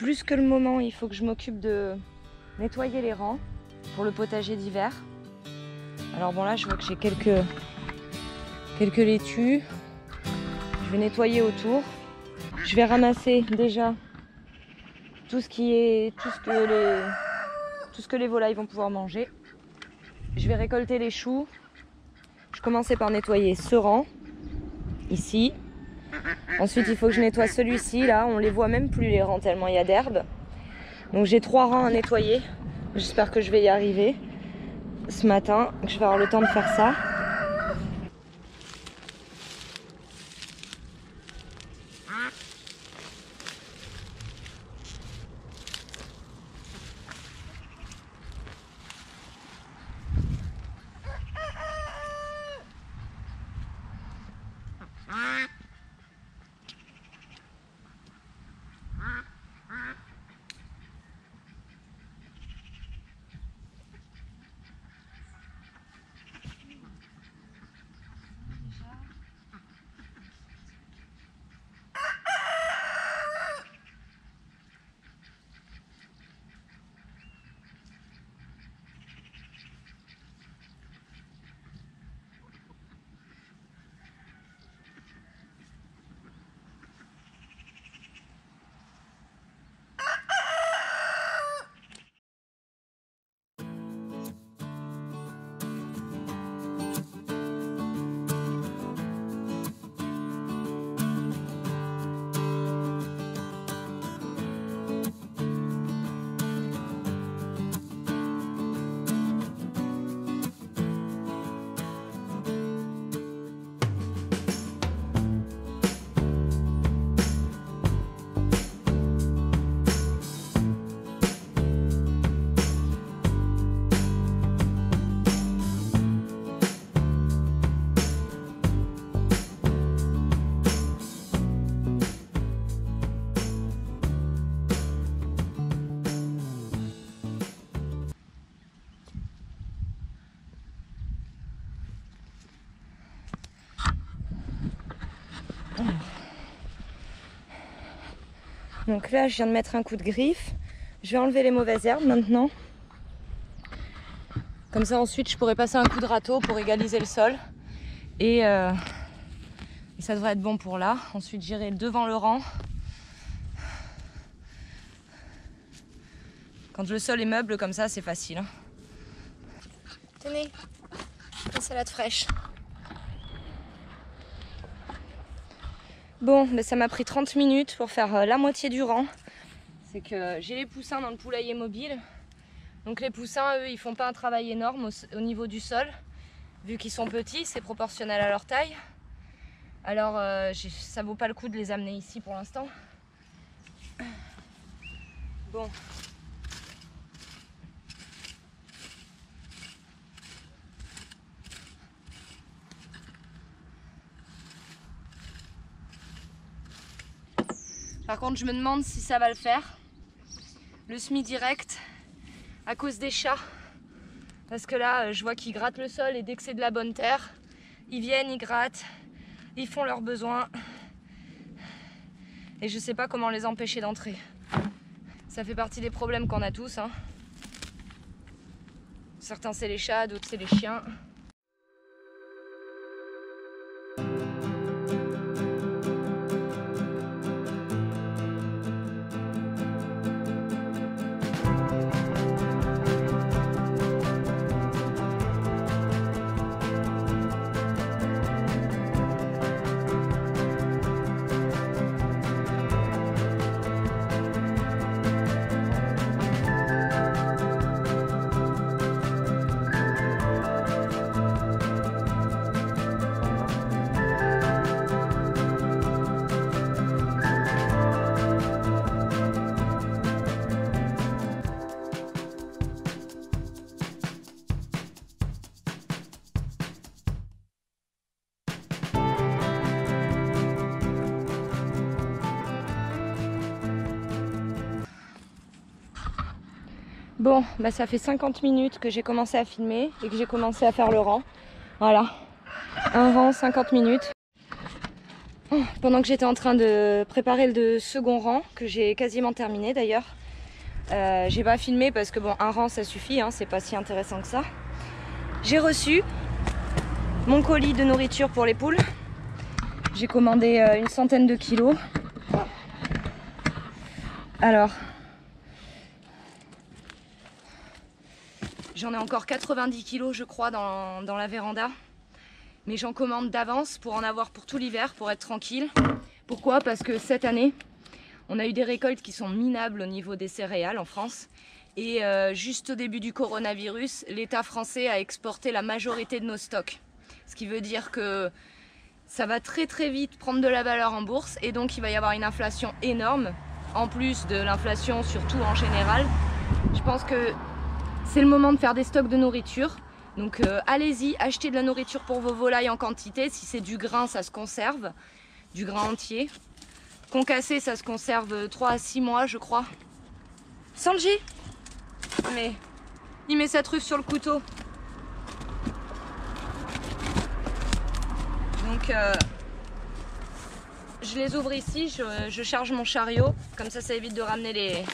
plus que le moment, il faut que je m'occupe de nettoyer les rangs pour le potager d'hiver. Alors bon là je vois que j'ai quelques laitues. Je vais nettoyer autour. Je vais ramasser déjà tout ce que les volailles vont pouvoir manger. Je vais récolter les choux. Je commençais par nettoyer ce rang, ici. Ensuite, il faut que je nettoie celui-ci, là. On les voit même plus, les rangs, tellement il y a d'herbe. Donc j'ai 3 rangs à nettoyer. J'espère que je vais y arriver ce matin, que je vais avoir le temps de faire ça. Donc là, je viens de mettre un coup de griffe. Je vais enlever les mauvaises herbes maintenant. Comme ça, ensuite, je pourrai passer un coup de râteau pour égaliser le sol. Et ça devrait être bon pour là. Ensuite, j'irai devant le rang. Quand le sol est meuble comme ça, c'est facile. Hein. Tenez, la salade fraîche. Bon, ben ça m'a pris 30 minutes pour faire la moitié du rang. C'est que j'ai les poussins dans le poulailler mobile. Donc les poussins, eux, ils font pas un travail énorme au niveau du sol. Vu qu'ils sont petits, c'est proportionnel à leur taille. Alors ça vaut pas le coup de les amener ici pour l'instant. Bon. Par contre, je me demande si ça va le faire. Le semi-direct, à cause des chats. Parce que là, je vois qu'ils grattent le sol et dès que c'est de la bonne terre, ils viennent, ils grattent, ils font leurs besoins. Et je sais pas comment les empêcher d'entrer. Ça fait partie des problèmes qu'on a tous. Hein. Certains c'est les chats, d'autres c'est les chiens. Bon, bah ça fait 50 minutes que j'ai commencé à filmer et que j'ai commencé à faire le rang. Voilà, un rang, 50 minutes. Pendant que j'étais en train de préparer le second rang, que j'ai quasiment terminé d'ailleurs, j'ai pas filmé parce que bon, un rang ça suffit, hein, c'est pas si intéressant que ça. J'ai reçu mon colis de nourriture pour les poules. J'ai commandé une centaine de kilos. Alors, j'en ai encore 90 kilos je crois dans la véranda. Mais j'en commande d'avance pour en avoir pour tout l'hiver, pour être tranquille. Pourquoi? Parce que cette année, on a eu des récoltes qui sont minables au niveau des céréales en France. Et juste au début du coronavirus, l'État français a exporté la majorité de nos stocks. Ce qui veut dire que ça va très très vite prendre de la valeur en bourse. Et donc il va y avoir une inflation énorme. En plus de l'inflation surtout en général. Je pense que c'est le moment de faire des stocks de nourriture. Donc allez-y, achetez de la nourriture pour vos volailles en quantité. Si c'est du grain, ça se conserve, du grain entier. Concassé, ça se conserve 3 à 6 mois, je crois. Sanji, mais il met sa truffe sur le couteau. Donc je les ouvre ici, je charge mon chariot. Comme ça évite de ramener les...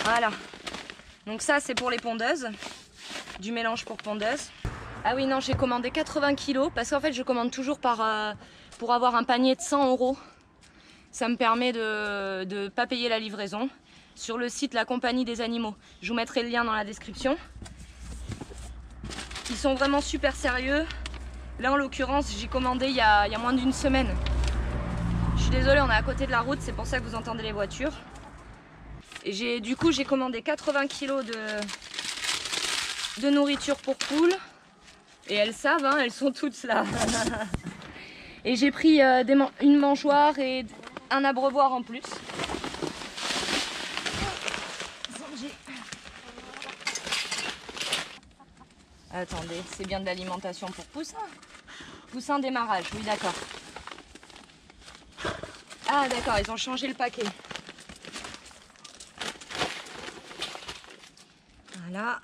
Voilà. Donc ça c'est pour les pondeuses, du mélange pour pondeuses. Ah oui non, j'ai commandé 80 kilos parce qu'en fait je commande toujours pour avoir un panier de 100 €. Ça me permet de ne pas payer la livraison. Sur le site La Compagnie des Animaux, je vous mettrai le lien dans la description. Ils sont vraiment super sérieux. Là en l'occurrence j'ai commandé il y a moins d'une semaine. Je suis désolée, on est à côté de la route, c'est pour ça que vous entendez les voitures. Et du coup j'ai commandé 80 kilos de nourriture pour poules. Et elles savent, hein, elles sont toutes là. Et j'ai pris une mangeoire et un abreuvoir en plus. Attendez, c'est bien de l'alimentation pour poussins. Poussin démarrage, oui d'accord. Ah d'accord, ils ont changé le paquet. Voilà.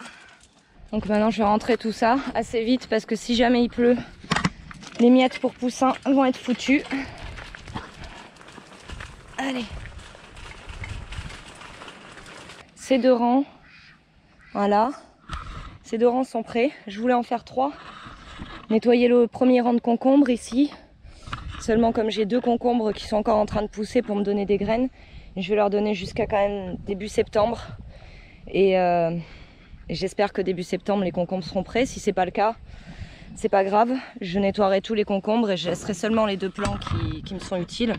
Donc maintenant je vais rentrer tout ça assez vite parce que si jamais il pleut, les miettes pour poussins vont être foutues. Allez. Ces 2 rangs, voilà. Ces 2 rangs sont prêts. Je voulais en faire 3. Nettoyer le premier rang de concombres ici. Seulement comme j'ai 2 concombres qui sont encore en train de pousser pour me donner des graines, je vais leur donner jusqu'à quand même début septembre. Et j'espère que début septembre les concombres seront prêts. Si c'est pas le cas, c'est pas grave. Je nettoierai tous les concombres et je laisserai seulement les 2 plants qui me sont utiles.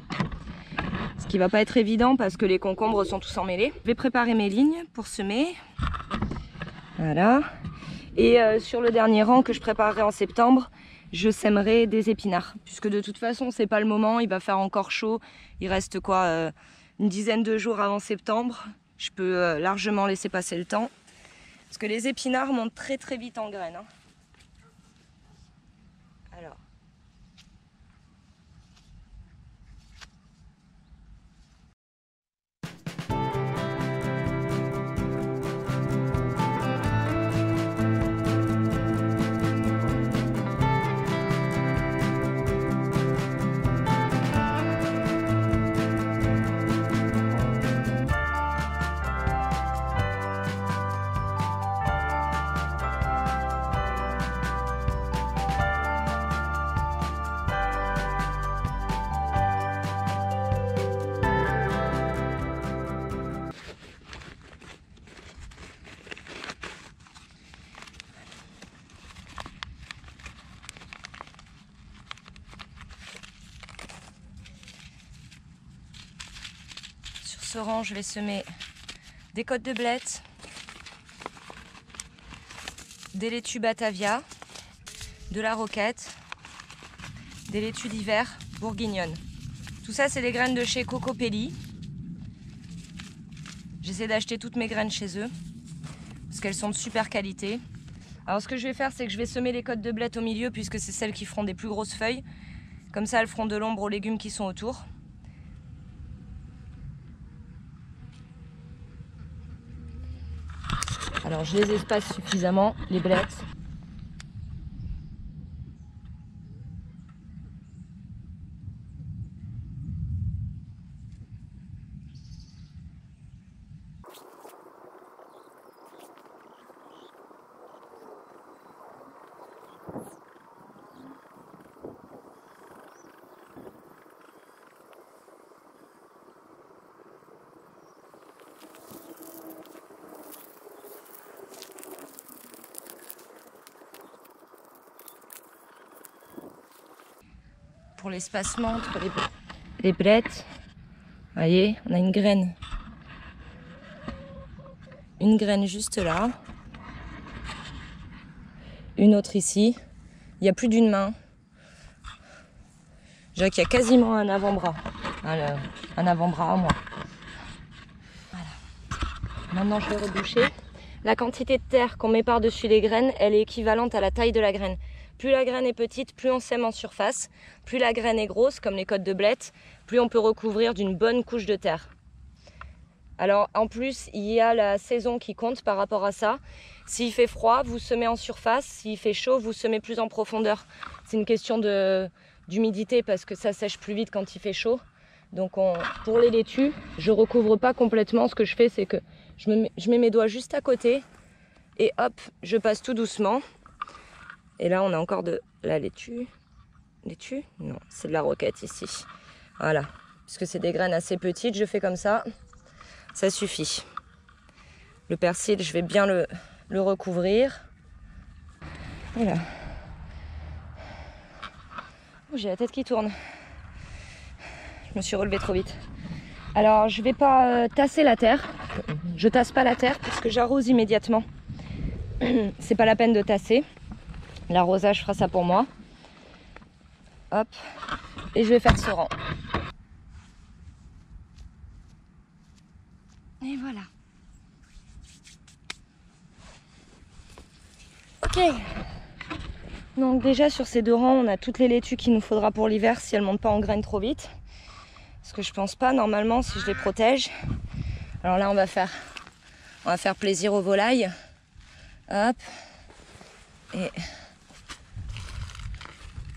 Ce qui va pas être évident parce que les concombres sont tous emmêlés. Je vais préparer mes lignes pour semer. Voilà. Et sur le dernier rang que je préparerai en septembre, je sèmerai des épinards. Puisque de toute façon, c'est pas le moment, il va faire encore chaud. Il reste quoi, une dizaine de jours avant septembre. Je peux largement laisser passer le temps. Parce que les épinards montent très très vite en graines. Hein. Alors. Ce rang, je vais semer des côtes de blettes, des laitues Batavia, de la roquette, des laitues d'hiver bourguignonnes. Tout ça, c'est des graines de chez Cocopelli. J'essaie d'acheter toutes mes graines chez eux parce qu'elles sont de super qualité. Alors ce que je vais faire, c'est que je vais semer les côtes de blettes au milieu puisque c'est celles qui feront des plus grosses feuilles. Comme ça, elles feront de l'ombre aux légumes qui sont autour. Alors je les espace suffisamment, les blettes. pour l'espacement entre les blettes. Vous voyez, on a une graine. Une graine juste là. Une autre ici. Il y a plus d'une main. Je dirais qu'il y a quasiment un avant-bras. Un avant-bras à moi. Voilà. Maintenant, je vais reboucher. La quantité de terre qu'on met par-dessus les graines, elle est équivalente à la taille de la graine. Plus la graine est petite, plus on sème en surface. Plus la graine est grosse, comme les côtes de blettes, plus on peut recouvrir d'une bonne couche de terre. Alors en plus, il y a la saison qui compte par rapport à ça. S'il fait froid, vous semez en surface. S'il fait chaud, vous semez plus en profondeur. C'est une question d'humidité parce que ça sèche plus vite quand il fait chaud. Donc pour les laitues, je recouvre pas complètement. Ce que je fais, c'est que je mets mes doigts juste à côté et hop, je passe tout doucement. Et là, on a encore de la laitue. Laitue? Non, c'est de la roquette ici. Voilà, puisque c'est des graines assez petites, je fais comme ça. Ça suffit. Le persil, je vais bien le recouvrir. Voilà. Oh, j'ai la tête qui tourne. Je me suis relevée trop vite. Alors, je vais pas tasser la terre. Je tasse pas la terre parce que j'arrose immédiatement. C'est pas la peine de tasser. L'arrosage fera ça pour moi. Hop. Et je vais faire ce rang. Et voilà. Ok. Donc déjà sur ces 2 rangs, on a toutes les laitues qu'il nous faudra pour l'hiver si elles ne montent pas en graines trop vite. Ce que je pense pas normalement si je les protège. Alors là on va faire plaisir aux volailles. Hop. Et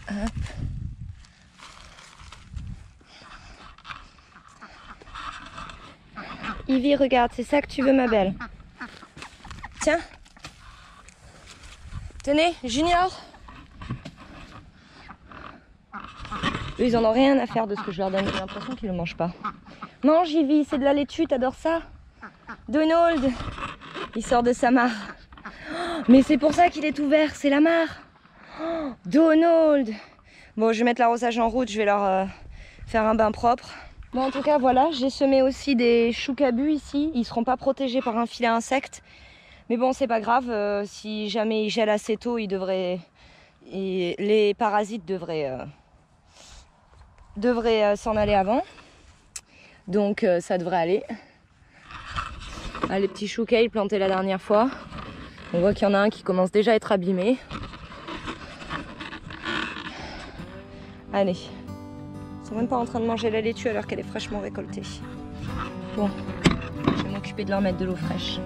hop. Ivy, regarde, c'est ça que tu veux, ma belle. Tiens. Tenez, Junior. Eux, ils en ont rien à faire de ce que je leur donne. J'ai l'impression qu'ils ne le mangent pas. Mange, Ivy, c'est de la laitue, t'adores ça? Donald, il sort de sa mare. Oh, mais c'est pour ça qu'il est ouvert, c'est la mare. Oh, Donald. Bon, je vais mettre l'arrosage en route, je vais leur faire un bain propre. Bon, en tout cas, voilà, j'ai semé aussi des choux cabus ici. Ils ne seront pas protégés par un filet à insectes. Mais bon, c'est pas grave. Si jamais ils gèlent assez tôt, les parasites devraient s'en aller avant. Donc, ça devrait aller. Ah, les petits choux kale plantés la dernière fois. On voit qu'il y en a un qui commence déjà à être abîmé. Allez. Ils sont même pas en train de manger la laitue alors qu'elle est fraîchement récoltée. Bon, je vais m'occuper de leur mettre de l'eau fraîche.